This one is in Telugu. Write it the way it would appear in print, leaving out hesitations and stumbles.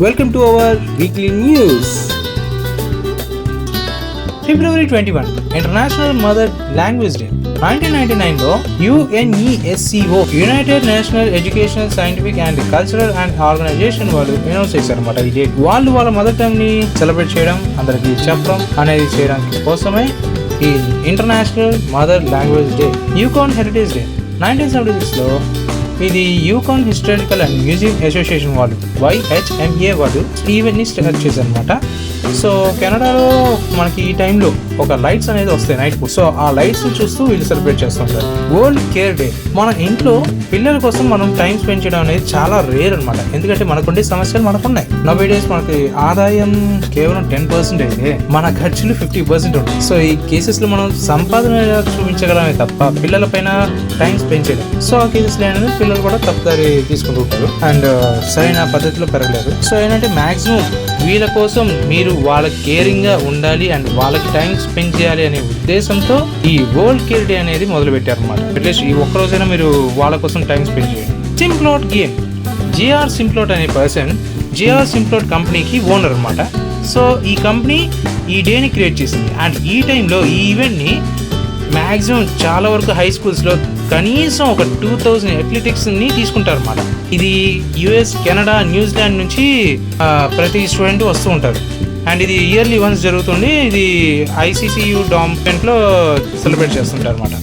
Welcome to our weekly news. February 21 International Mother Language Day. 1999లో UNESCO United National Educational Scientific and Cultural and Organization వాళ్ళు అనౌన్స్ చేశారన్నమాట. ఈ డేట్ వాళ్ళు వాళ్ళ మదర్ టంగ్ ని సెలబ్రేట్ చేయడం, అందరికి చెప్పడం అనేది చేయడానికి కోసమే ఈ international mother language day. Yukon heritage day 1976లో ఇది Yukon historical and museum association వాళ్ళు YHMA వాళ్ళు ఈవెంట్ ని స్టార్ట్ చేశారు అనమాట. సో కెనడాలో మనకి ఈ టైంలో ఒక లైట్స్ అనేది వస్తాయి నైట్ పూట. సో ఆ లైట్స్ ని చూస్తూ వీళ్ళు సెలబ్రేట్ చేస్తుంటారు. World care day. మన ఇంట్లో పిల్లల కోసం మనం టైం స్పెండ్ చేయడం అనేది చాలా రేర్ అనమాట. ఎందుకంటే మనకుండే సమస్యలు మనకున్నాయి. నవ్వే డేస్ మనకి ఆదాయం కేవలం 10% అయితే మన ఖర్చులు 50% ఉంటాయి. సో ఈ కేసెస్ లో మనం సంపాదన చూపించగలమే తప్ప పిల్లల పైన టైం స్పెండ్ చేయడం. సో ఆ కేసెస్ లో ఏంటంటే పిల్లలు కూడా తప్పుదారి తీసుకుంటూ ఉంటారు అండ్ సరైన పద్ధతిలో పెరగలేదు. సో ఏంటంటే మాక్సిమం వీళ్ళ కోసం మీరు వాళ్ళ కేరింగ్ గా ఉండాలి అండ్ వాళ్ళకి టైం స్పెండ్ చేయాలి అనే ఉద్దేశంతో ఈ వరల్డ్ కేర్ డే అనేది మొదలు పెట్టారు అనమాట. అట్లీస్ట్ ఈ ఒక్క రోజైనా మీరు వాళ్ళ కోసం టైం స్పెండ్ చేయండి. సింప్లాట్ గేమ్. జిఆర్ సింప్లాట్ అనే పర్సన్ జిఆర్ సింప్లాట్ కంపెనీకి ఓనర్ అనమాట. సో ఈ కంపెనీ ఈ డేని క్రియేట్ చేసింది అండ్ ఈ టైంలో ఈ ఈవెంట్ని మ్యాక్సిమం చాలా వరకు హై స్కూల్స్లో కనీసం ఒక 2000 అథ్లెటిక్స్ని తీసుకుంటారు అన్నమాట. ఇది US, కెనడా, న్యూజిలాండ్ నుంచి ప్రతి స్టూడెంట్ వస్తూ ఉంటారు అండ్ ఇది ఇయర్లీ వన్స్ జరుగుతుంది. ఇది ICCU డాంపెంట్లో సెలబ్రేట్ చేస్తుంటారు అనమాట.